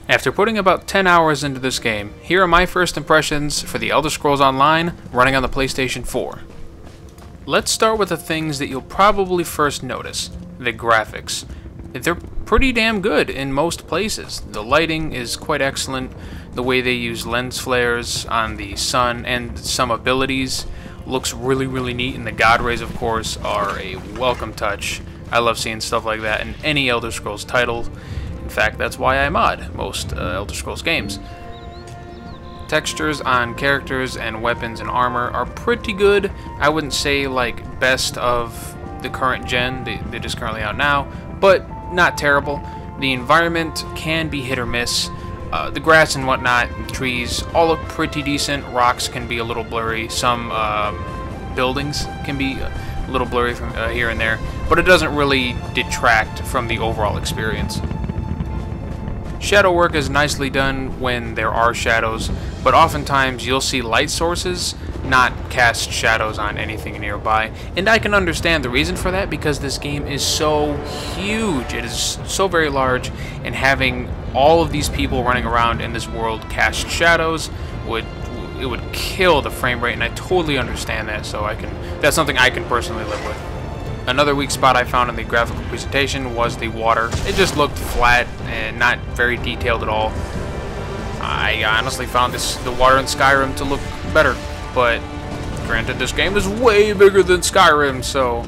After putting about 10 hours into this game, here are my first impressions for the Elder Scrolls Online running on the PlayStation 4. Let's start with the things that you'll probably first notice, the graphics. They're pretty damn good in most places. The lighting is quite excellent, the way they use lens flares on the sun and some abilities looks really neat, and the God Rays, of course, are a welcome touch. I love seeing stuff like that in any Elder Scrolls title. In fact, that's why I mod most Elder Scrolls games. Textures on characters and weapons and armor are pretty good. I wouldn't say like best of the current gen that is currently out now, but not terrible. The environment can be hit or miss. The grass and whatnot, trees, all look pretty decent. Rocks can be a little blurry. Some buildings can be a little blurry from here and there, but it doesn't really detract from the overall experience. Shadow work is nicely done when there are shadows, but oftentimes you'll see light sources not cast shadows on anything nearby, and I can understand the reason for that because this game is so huge. It is so very large, and having all of these people running around in this world cast shadows would kill the frame rate, and I totally understand that, so that's something I can personally live with. Another weak spot I found in the graphical presentation was the water. It just looked flat and not very detailed at all. I honestly found the water in Skyrim to look better, but granted, this game is way bigger than Skyrim, so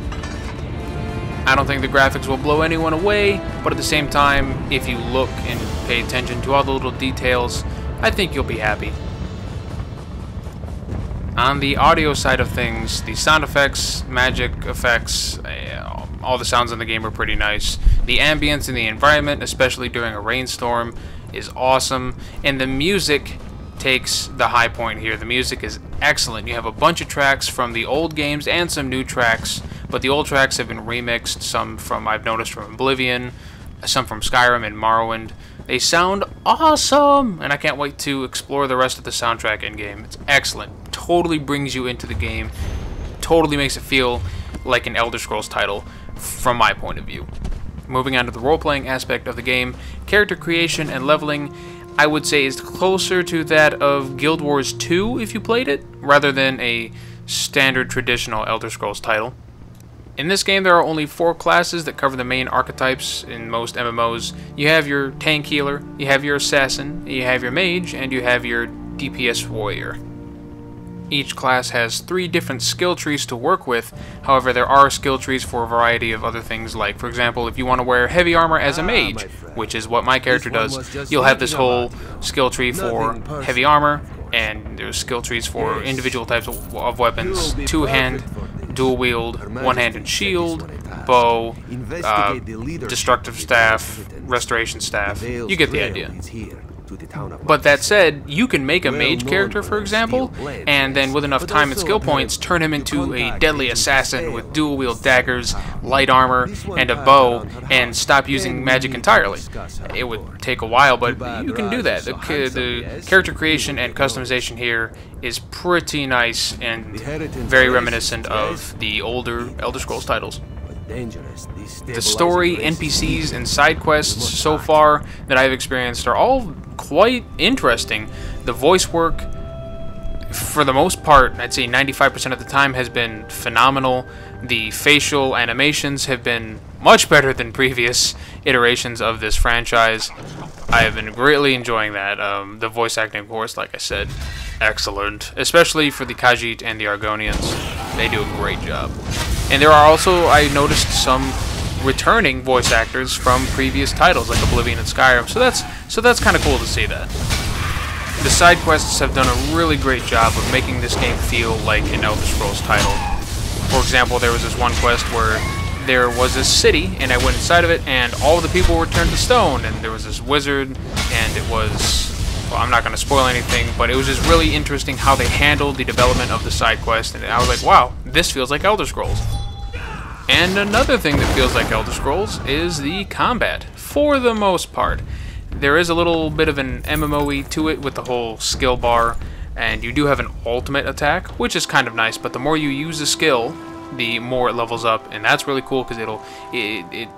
I don't think the graphics will blow anyone away, but at the same time, if you look and pay attention to all the little details, I think you'll be happy. On the audio side of things, the sound effects, magic effects, all the sounds in the game are pretty nice. The ambience in the environment, especially during a rainstorm, is awesome, and the music takes the high point here. The music is excellent. You have a bunch of tracks from the old games and some new tracks, but the old tracks have been remixed, some from, I've noticed, from Oblivion, some from Skyrim and Morrowind. They sound awesome, and I can't wait to explore the rest of the soundtrack in-game. It's excellent. Totally brings you into the game. Totally makes it feel like an Elder Scrolls title from my point of view. Moving on to the role-playing aspect of the game, character creation and leveling, I would say, is closer to that of Guild Wars 2 if you played it, rather than a standard traditional Elder Scrolls title. In this game, there are only 4 classes that cover the main archetypes in most MMOs. You have your tank healer, you have your assassin, you have your mage, and you have your DPS warrior. Each class has 3 different skill trees to work with. However, there are skill trees for a variety of other things, like, for example, if you want to wear heavy armor as a mage, which is what my character does, you'll have this whole skill tree for heavy armor, and there's skill trees for individual types of weapons, 2-hand, dual wield, one-handed shield, bow, destructive staff, restoration staff. You get the idea. But that said, you can make a mage character, for example, and then with enough time and skill points, turn him into a deadly assassin with dual wield daggers, light armor, and a bow, and stop using magic entirely. It would take a while, but you can do that. The character creation and customization here is pretty nice and very reminiscent of the older Elder Scrolls titles. The story, NPCs, and side quests so far that I've experienced are all quite interesting. The voice work, for the most part, I'd say 95% of the time, has been phenomenal. The facial animations have been much better than previous iterations of this franchise. I have been greatly enjoying that. The voice acting, of course, like I said, excellent. Especially for the Khajiit and the Argonians. They do a great job. And there are also, I noticed, some returning voice actors from previous titles like Oblivion and Skyrim, so that's kind of cool to see that. The side quests have done a really great job of making this game feel like an Elder Scrolls title. For example, there was this one quest where there was a city, and I went inside of it, and all of the people were turned to stone, and there was this wizard, and it was, well, I'm not going to spoil anything, but it was just really interesting how they handled the development of the side quest, and I was like, wow, this feels like Elder Scrolls. And another thing that feels like Elder Scrolls is the combat, for the most part. There is a little bit of an MMO-y to it with the whole skill bar, and you do have an ultimate attack, which is kind of nice, but the more you use the skill, the more it levels up, and that's really cool because it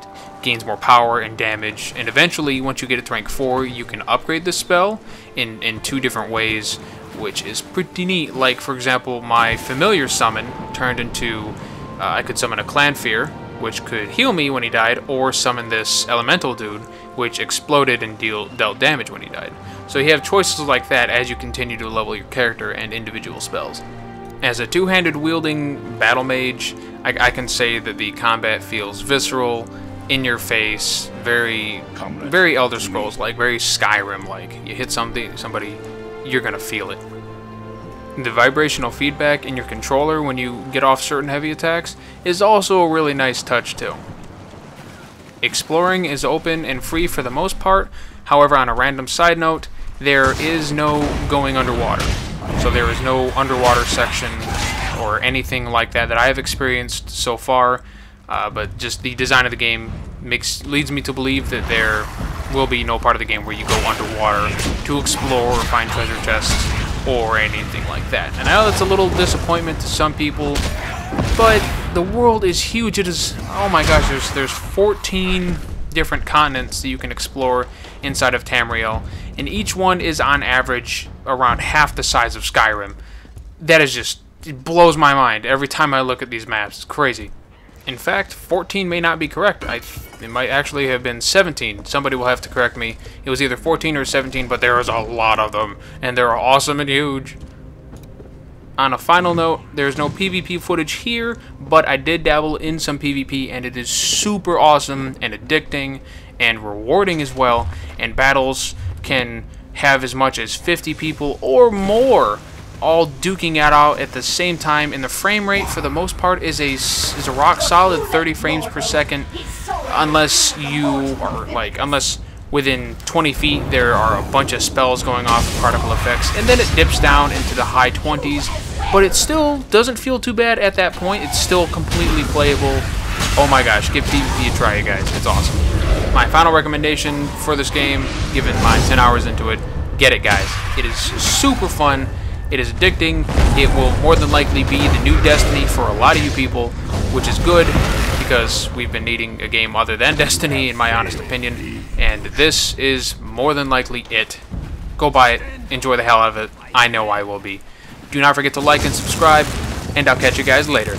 gains more power and damage, and eventually, once you get it to rank 4, you can upgrade this spell in 2 different ways, which is pretty neat. Like, for example, my familiar summon turned into, I could summon a Clan Fear, which could heal me when he died, or summon this elemental dude, which exploded and dealt damage when he died. So you have choices like that as you continue to level your character and individual spells. As a two-handed wielding battle mage, I can say that the combat feels visceral, in your face, very Elder Scrolls like, very Skyrim like. You hit somebody, you're gonna feel it. The vibrational feedback in your controller when you get off certain heavy attacks is also a really nice touch too. Exploring is open and free for the most part. However, on a random side note, there is no going underwater. So there is no underwater section or anything like that I have experienced so far. But just the design of the game leads me to believe that there will be no part of the game where you go underwater to explore or find treasure chests or anything like that. And I know that's a little disappointment to some people, but the world is huge. It is, oh my gosh, there's 14 different continents that you can explore inside of Tamriel, and each one is on average around half the size of Skyrim. That is just, it blows my mind every time I look at these maps. It's crazy. In fact, 14 may not be correct. It might actually have been 17. Somebody will have to correct me. It was either 14 or 17, but there is a lot of them, and they're awesome and huge. On a final note, there's no PvP footage here, but I did dabble in some PvP, and it is super awesome and addicting and rewarding as well, and battles can have as much as 50 people or more all duking it out at the same time, and the frame rate for the most part is a rock solid 30 frames per second, unless within 20 feet there are a bunch of spells going off and particle effects, and then it dips down into the high 20s, but it still doesn't feel too bad at that point. It's still completely playable. Oh my gosh, give PvP a try, you guys. It's awesome. My final recommendation for this game, given my 10 hours into it, get it, guys. It is super fun. It is addicting. It will more than likely be the new Destiny for a lot of you people, which is good because we've been needing a game other than Destiny, in my honest opinion, and this is more than likely it. Go buy it. Enjoy the hell out of it. I know I will be. Do not forget to like and subscribe, and I'll catch you guys later.